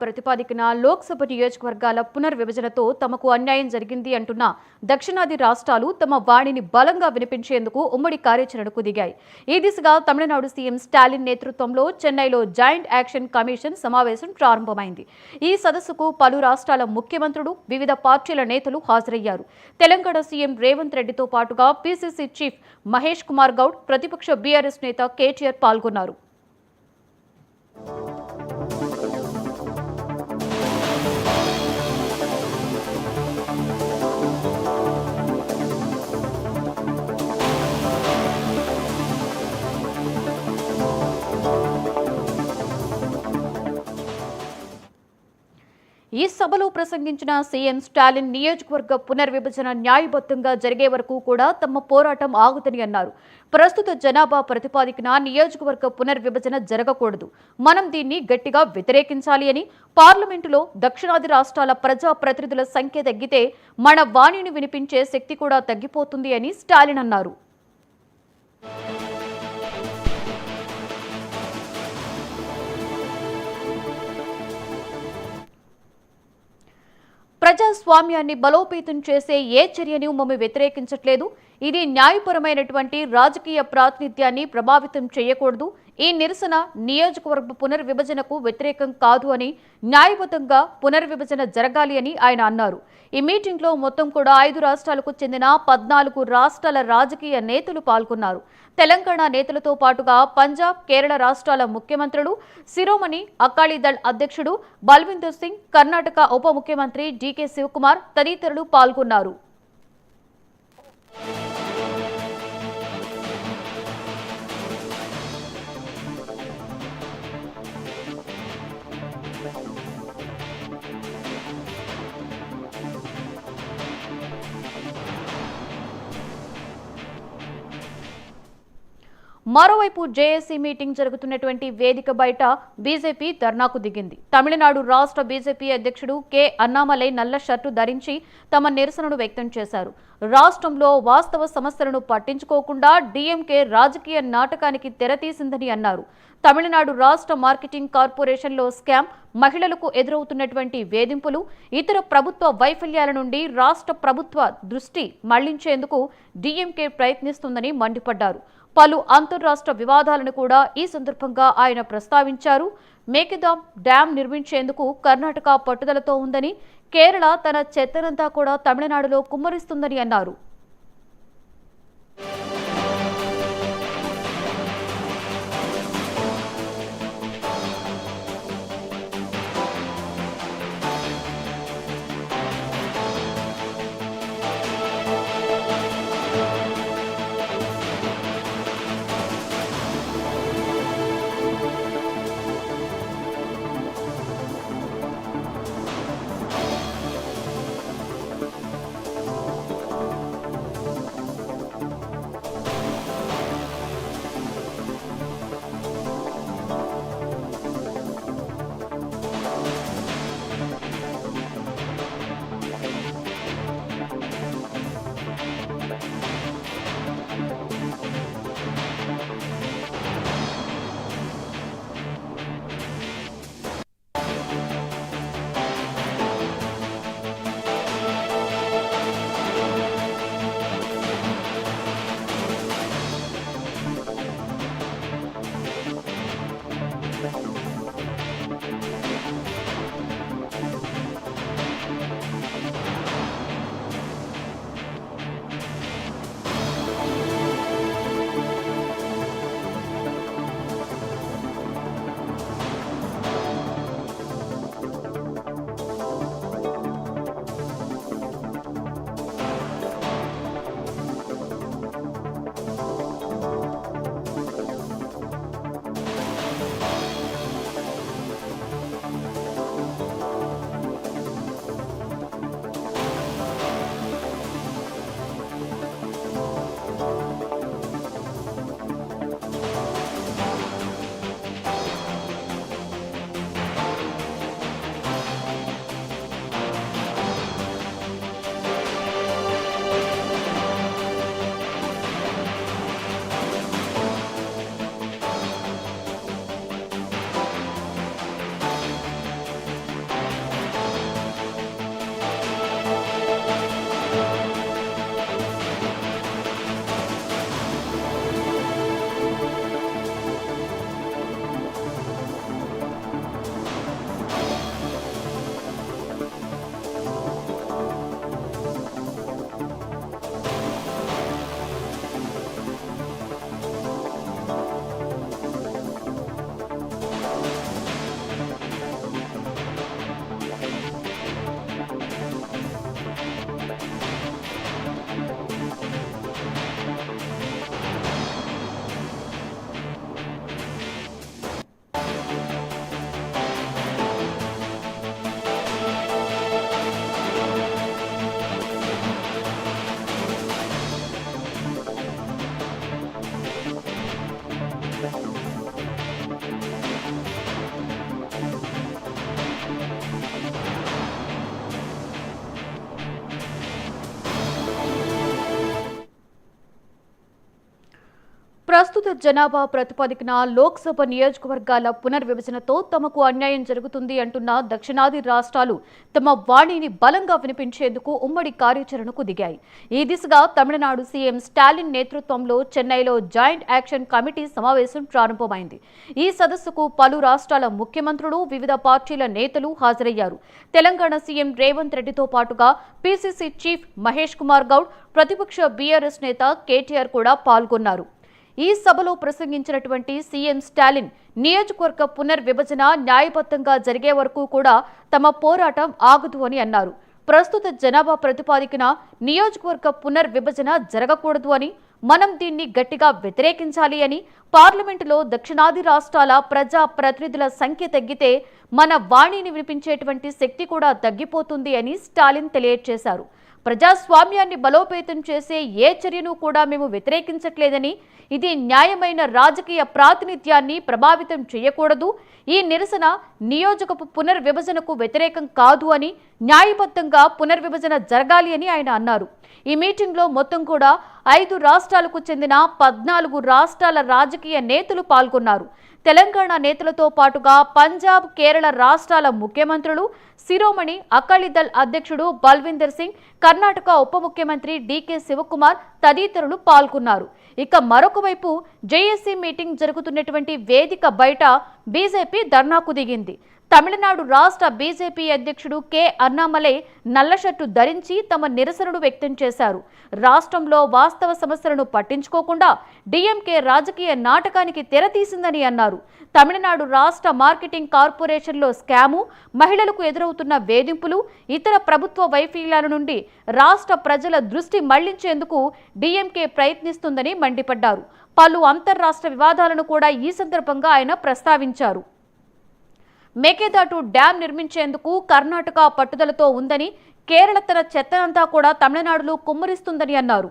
ప్రతిపాదికన లోక్సభ నియోజకవర్గాల పునర్విభజనతో తమకు అన్యాయం జరిగింది అంటున్న దక్షిణాది రాష్ట్రాలు తమ వాణిని బలంగా వినిపించేందుకు ఉమ్మడి కార్యాచరణకు దిగాయి. ఈ దిశగా తమిళనాడు సీఎం స్టాలిన్ నేతృత్వంలో చెన్నైలో జాయింట్ యాక్షన్ కమిషన్ సమావేశం ప్రారంభమైంది. ఈ సదస్సుకు పలు రాష్ట్రాల ముఖ్యమంత్రులు, వివిధ పార్టీల నేతలు హాజరయ్యారు. తెలంగాణ సీఎం రేవంత్ రెడ్డితో పాటుగా పీసీసీ చీఫ్ మహేష్ కుమార్ గౌడ్, ప్రతిపక్ష బీఆర్ఎస్ నేత కేటీఆర్ పాల్గొన్నారు. ఈ సభలో ప్రసంగించిన సీఎం స్టాలిన్ నియోజకవర్గ పునర్విభజన న్యాయబద్ధంగా జరిగే వరకు కూడా తమ పోరాటం ఆగుదని అన్నారు. ప్రస్తుత జనాభా ప్రతిపాదికన నియోజకవర్గ పునర్విభజన జరగకూడదు, మనం దీన్ని గట్టిగా వ్యతిరేకించాలి అని, పార్లమెంటులో దక్షిణాది రాష్ట్రాల ప్రజా ప్రతినిధుల సంఖ్య తగ్గితే మన వాణిని వినిపించే శక్తి కూడా తగ్గిపోతుంది అని స్టాలిన్ అన్నారు. ప్రజాస్వామ్యాన్ని బలోపేతం చేసే ఏ చర్యను మేము వ్యతిరేకించట్లేదు. ఇది న్యాయపరమైనటువంటి రాజకీయ ప్రాతినిధ్యాన్ని ప్రభావితం చేయకూడదు. ఈ నిరసన నియోజకవర్గ పునర్విభజనకు వ్యతిరేకం కాదు అని, న్యాయబద్ధంగా పునర్విభజన జరగాలి అని ఆయన అన్నారు. ఈ మీటింగ్లో మొత్తం కూడా 5 రాష్ట్రాలకు చెందిన 14 రాష్ట్రాల రాజకీయ నేతలు పాల్గొన్నారు. తెలంగాణ నేతలతో పాటుగా పంజాబ్, కేరళ రాష్ట్రాల ముఖ్యమంత్రులు, శిరోమణి అకాలీదళ్ అధ్యక్షుడు బల్విందర్ సింగ్, కర్ణాటక ఉప ముఖ్యమంత్రి డీకే శివకుమార్ తదితరులు పాల్గొన్నారు. మరోవైపు జేఏసీ మీటింగ్ జరుగుతున్నటువంటి వేదిక బయట బీజేపీ ధర్నాకు దిగింది. తమిళనాడు రాష్ట్ర బీజేపీ అధ్యక్షుడు కె అన్నామలై నల్ల షర్టు ధరించి తమ నిరసనను వ్యక్తం చేశారు. రాష్ట్రంలో వాస్తవ సమస్యలను పట్టించుకోకుండా డీఎంకే రాజకీయ నాటకానికి తెరతీసిందని అన్నారు. తమిళనాడు రాష్ట్ర మార్కెటింగ్ కార్పొరేషన్లో స్కామ్, మహిళలకు ఎదురవుతున్నటువంటి వేధింపులు, ఇతర ప్రభుత్వ వైఫల్యాల నుండి రాష్ట్ర ప్రభుత్వ దృష్టి మళ్లించేందుకు డీఎంకే ప్రయత్నిస్తుందని మండిపడ్డారు. పలు అంతర్రాష్ట్ర వివాదాలను కూడా ఈ సందర్భంగా ఆయన ప్రస్తావించారు. మేకదాం డ్యాం నిర్మించేందుకు కర్ణాటక పట్టుదలతో ఉందని, కేరళ తన చెత్తనంతా కూడా తమిళనాడులో కుమ్మరిస్తుందని అన్నారు. ప్రస్తుత జనాభా ప్రతిపాదికన లోక్సభ నియోజకవర్గాల పునర్విభజనతో తమకు అన్యాయం జరుగుతుంది అంటున్న దక్షిణాది రాష్ట్రాలు తమ వాణిని బలంగా వినిపించేందుకు ఉమ్మడి కార్యాచరణకు దిగాయి. ఈ దిశగా తమిళనాడు సీఎం స్టాలిన్ నేతృత్వంలో చెన్నైలో జాయింట్ యాక్షన్ కమిటీ సమావేశం ప్రారంభమైంది. ఈ సదస్సుకు పలు రాష్ట్రాల ముఖ్యమంత్రులు, వివిధ పార్టీల నేతలు హాజరయ్యారు. తెలంగాణ సీఎం రేవంత్ రెడ్డితో పాటుగా పీసీసీ చీఫ్ మహేష్ కుమార్ గౌడ్, ప్రతిపక్ష బీఆర్ఎస్ నేత కేటీఆర్ కూడా పాల్గొన్నారు. ఈ సభలో ప్రసంగించినటువంటి సీఎం స్టాలిన్ నియోజకవర్గ పునర్విభజన న్యాయబద్ధంగా జరిగే వరకు కూడా తమ పోరాటం ఆగదు అని అన్నారు. ప్రస్తుత జనాభా ప్రతిపాదికన నియోజకవర్గ పునర్విభజన జరగకూడదు అని, మనం దీన్ని గట్టిగా వ్యతిరేకించాలి అని, పార్లమెంటులో దక్షిణాది రాష్ట్రాల ప్రజా ప్రతినిధుల సంఖ్య తగ్గితే మన వాణిని వినిపించేటువంటి శక్తి కూడా తగ్గిపోతుంది అని స్టాలిన్ తెలియజేశారు. ప్రజాస్వామ్యాన్ని బలోపేతం చేసే ఏ చర్యను కూడా మేము వ్యతిరేకించట్లేదని, ఇది న్యాయమైన రాజకీయ ప్రాతినిధ్యాన్ని ప్రభావితం చేయకూడదు, ఈ నిరసన నియోజకపు పునర్విభజనకు వ్యతిరేకం కాదు అని, న్యాయబద్ధంగా పునర్విభజన జరగాలి అని ఆయన అన్నారు. ఈ మీటింగ్లో మొత్తం కూడా 5 రాష్ట్రాలకు చెందిన 14 రాష్ట్రాల రాజకీయ నేతలు పాల్గొన్నారు. తెలంగాణ నేతలతో పాటుగా పంజాబ్, కేరళ రాష్ట్రాల ముఖ్యమంత్రులు, శిరోమణి అకాలీదళ్ అధ్యక్షుడు బల్విందర్ సింగ్, కర్ణాటక ఉప ముఖ్యమంత్రి డీకే శివకుమార్ తదితరులు పాల్గొన్నారు. ఇక మరొక వైపు జేఏసీ మీటింగ్ జరుగుతున్నటువంటి వేదిక బయట బీజేపీ ధర్నాకు దిగింది. తమిళనాడు రాష్ట్ర బీజేపీ అధ్యక్షుడు కె అన్నామలై నల్ల షర్టు ధరించి తమ నిరసనను వ్యక్తం చేశారు. రాష్ట్రంలో వాస్తవ సమస్యలను పట్టించుకోకుండా డీఎంకే రాజకీయ నాటకానికి తెరతీసిందని అన్నారు. తమిళనాడు రాష్ట్ర మార్కెటింగ్ కార్పొరేషన్లో స్కాము, మహిళలకు ఎదురవుతున్న వేధింపులు, ఇతర ప్రభుత్వ వైఫల్యాల నుండి రాష్ట్ర ప్రజల దృష్టి మళ్లించేందుకు డీఎంకే ప్రయత్నిస్తుందని మండిపడ్డారు. పలు అంతర్రాష్ట్ర వివాదాలను కూడా ఈ సందర్భంగా ఆయన ప్రస్తావించారు. మేకేదాటు డ్యాం నిర్మించేందుకు కర్ణాటక పట్టుదలతో ఉందని, కేరళ తన చెత్తనంతా కూడా తమిళనాడులో కుమ్మరిస్తుందని అన్నారు.